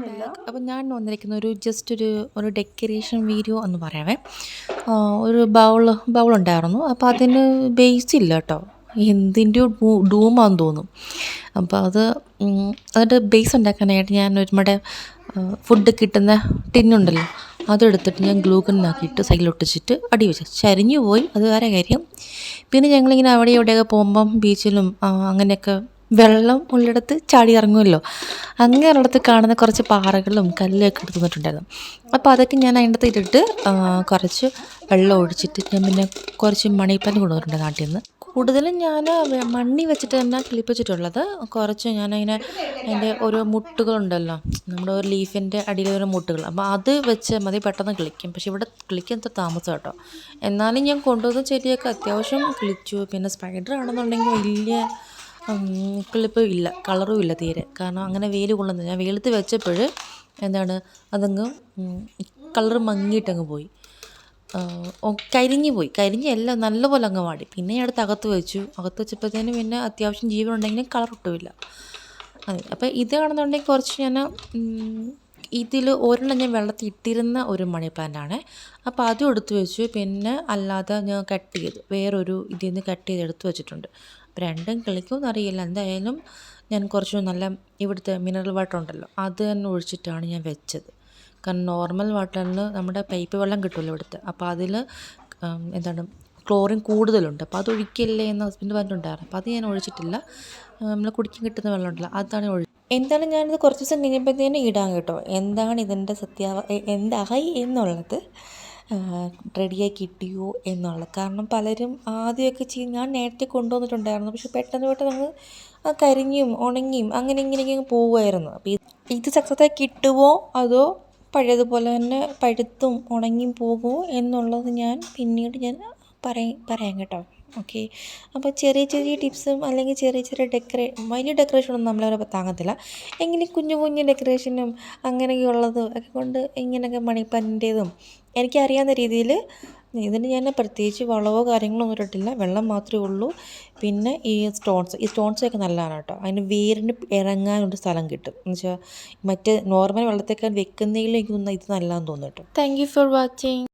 Back. അപ്പോൾ ഞാൻ വന്നിരിക്കുന്ന ഒരു ഡെക്കറേഷൻ വീഡിയോ എന്ന് പറയാവേ. ഒരു ബൗളുണ്ടായിരുന്നു. അപ്പോൾ അതിന് ബേസ് ഇല്ല കേട്ടോ. എന്തിൻ്റെയോ ഡൂമാന്ന് തോന്നും. അപ്പോൾ അതിൻ്റെ ബേസ് ഉണ്ടാക്കാനായിട്ട് ഞാൻ നമ്മുടെ ഫുഡ് കിട്ടുന്ന ടിന്നുണ്ടല്ലോ, അതെടുത്തിട്ട് ഞാൻ ഗ്ലൂ ഗണ്ണാക്കിയിട്ട് സൈഡിലൊട്ടിച്ചിട്ട് അടി വെച്ചു. ചരിഞ്ഞു പോയി, അത് വേറെ കാര്യം. പിന്നെ ഞങ്ങളിങ്ങനെ അവിടെ ഇവിടെയൊക്കെ പോകുമ്പം ബീച്ചിലും അങ്ങനെയൊക്കെ വെള്ളം ഉള്ളിടത്ത് ചാടി ഇറങ്ങുമല്ലോ, അങ്ങനെയുള്ളിടത്ത് കാണുന്ന കുറച്ച് പാറകളും കല്ലൊക്കെ എടുത്ത് തന്നിട്ടുണ്ടായിരുന്നു. അപ്പോൾ അതൊക്കെ ഞാൻ അതിൻ്റെ അകത്ത് ഇട്ടിട്ട് കുറച്ച് വെള്ളം ഒഴിച്ചിട്ട് ഞാൻ പിന്നെ കുറച്ച് മണി പ്ലാന്റ് കൊണ്ടുവന്നിട്ടുണ്ട് നാട്ടിൽ നിന്ന്. കൂടുതലും ഞാൻ മണ്ണി വെച്ചിട്ട് തന്നെ കിളിപ്പിച്ചിട്ടുള്ളത്. കുറച്ച് ഞാനതിനെ അതിൻ്റെ ഓരോ മുട്ടുകളുണ്ടല്ലോ, നമ്മുടെ ഒരു ലീഫിൻ്റെ അടിയിൽ ഓരോ മുട്ടുകൾ, അപ്പോൾ അത് വെച്ച് മതി, പെട്ടെന്ന് കിളിക്കും. പക്ഷെ ഇവിടെ കിളിക്കാൻ താമസം കേട്ടോ. എന്നാലും ഞാൻ കൊണ്ടുവന്ന ചെടിയൊക്കെ അത്യാവശ്യം കിളിച്ചു. പിന്നെ സ്പൈഡർ ആണെന്നുണ്ടെങ്കിൽ വലിയ കിളിപ്പ് ഇല്ല, കളറും ഇല്ല തീരെ. കാരണം അങ്ങനെ വെയിൽ കൊള്ളുന്നില്ല. ഞാൻ വെയിലത്ത് വെച്ചപ്പോൾ അതങ്ങ് കളറ് മങ്ങിയിട്ടങ്ങ് പോയി, കരിഞ്ഞ് എല്ലാം നല്ലപോലെ അങ്ങ് വാടി. പിന്നെ ഞാൻ അടുത്ത് അകത്ത് വെച്ചപ്പോഴത്തേനും പിന്നെ അത്യാവശ്യം ജീവൻ ഉണ്ടെങ്കിലും കളർ ഒട്ടുമില്ല. അതെ. അപ്പോൾ ഇതാണെന്നുണ്ടെങ്കിൽ കുറച്ച് ഞാൻ ഇതിൽ ഒരെണ്ണം ഞാൻ വെള്ളത്തിൽ ഇട്ടിരുന്ന ഒരു മണി പ്ലാന്റാണ്. അപ്പോൾ അതും എടുത്ത് വെച്ചു. പിന്നെ അല്ലാതെ ഞാൻ കട്ട് ചെയ്തു, വേറൊരു ഇതിൽ നിന്ന് കട്ട് ചെയ്ത് എടുത്ത് വെച്ചിട്ടുണ്ട്. അപ്പോൾ രണ്ടും കിളിക്കുമെന്ന് അറിയില്ല. എന്തായാലും ഞാൻ കുറച്ച് നല്ല ഇവിടുത്തെ മിനറൽ വാട്ടർ ഉണ്ടല്ലോ, അത് തന്നെ ഒഴിച്ചിട്ടാണ് ഞാൻ വെച്ചത്. കാരണം നോർമൽ വാട്ടറിൽ നമ്മുടെ പൈപ്പ് വെള്ളം കിട്ടുമല്ലോ ഇവിടുത്തെ, അപ്പോൾ അതിൽ ക്ലോറിൻ കൂടുതലുണ്ട്. അപ്പോൾ അത് ഒഴിക്കല്ലേ എന്ന് ഹസ്ബൻഡ് പറഞ്ഞിട്ടുണ്ടായിരുന്നു. അപ്പോൾ അത് ഞാൻ ഒഴിച്ചിട്ടില്ല. നമ്മൾ കുടിക്കാൻ കിട്ടുന്ന വെള്ളം ഉണ്ടല്ലോ, അതാണ് എന്തായാലും ഞാനിത് കുറച്ച് ദിവസം കഴിഞ്ഞപ്പോഴത്തേനും ഇടാൻ കേട്ടോ. എന്താണ് ഇതിൻ്റെ എന്തായി എന്നുള്ളത്, റെഡിയായി കിട്ടിയോ എന്നുള്ളത്. കാരണം പലരും ആദ്യമൊക്കെ ഞാൻ നേരത്തെ കൊണ്ടുവന്നിട്ടുണ്ടായിരുന്നു. പക്ഷെ പെട്ടെന്ന് അങ്ങ് കരിഞ്ഞും ഉണങ്ങിയും അങ്ങനെ ഇങ്ങനെയൊക്കെ പോകുമായിരുന്നു. അപ്പോൾ ഇത് സക്സസ്സായി കിട്ടുമോ അതോ പഴയതുപോലെ തന്നെ പഴുത്തും ഉണങ്ങിയും പോകുമോ എന്നുള്ളത് ഞാൻ പിന്നീട് പറയാം കേട്ടോ. ഓക്കെ. അപ്പോൾ ചെറിയ ടിപ്സും അല്ലെങ്കിൽ ചെറിയ വലിയ ഡെക്കറേഷനൊന്നും നമ്മളവരെ താങ്ങത്തില്ല. എങ്കിലും കുഞ്ഞു ഡെക്കറേഷനും അങ്ങനെയൊക്കെയുള്ളതും ഒക്കെ കൊണ്ട് ഇങ്ങനെയൊക്കെ മണിപ്ലാന്റിൻ്റേതും എനിക്കറിയാവുന്ന രീതിയിൽ ഇതിന് ഞാൻ പ്രത്യേകിച്ച് വളവോ കാര്യങ്ങളോ ഒന്നും ഇട്ടിട്ടില്ല. വെള്ളം മാത്രമേ ഉള്ളൂ. പിന്നെ ഈ സ്റ്റോൺസൊക്കെ നല്ലതാണ് കേട്ടോ. അതിന് വേരിന് ഇറങ്ങാനൊരു സ്ഥലം കിട്ടും. എന്ന് വെച്ചാൽ മറ്റ് നോർമൽ വെള്ളത്തേക്കാൾ വെക്കുന്നതിൽ എനിക്ക് ഇത് നല്ലതാണെന്ന് തോന്നുന്നു കേട്ടോ. Thank you for watching.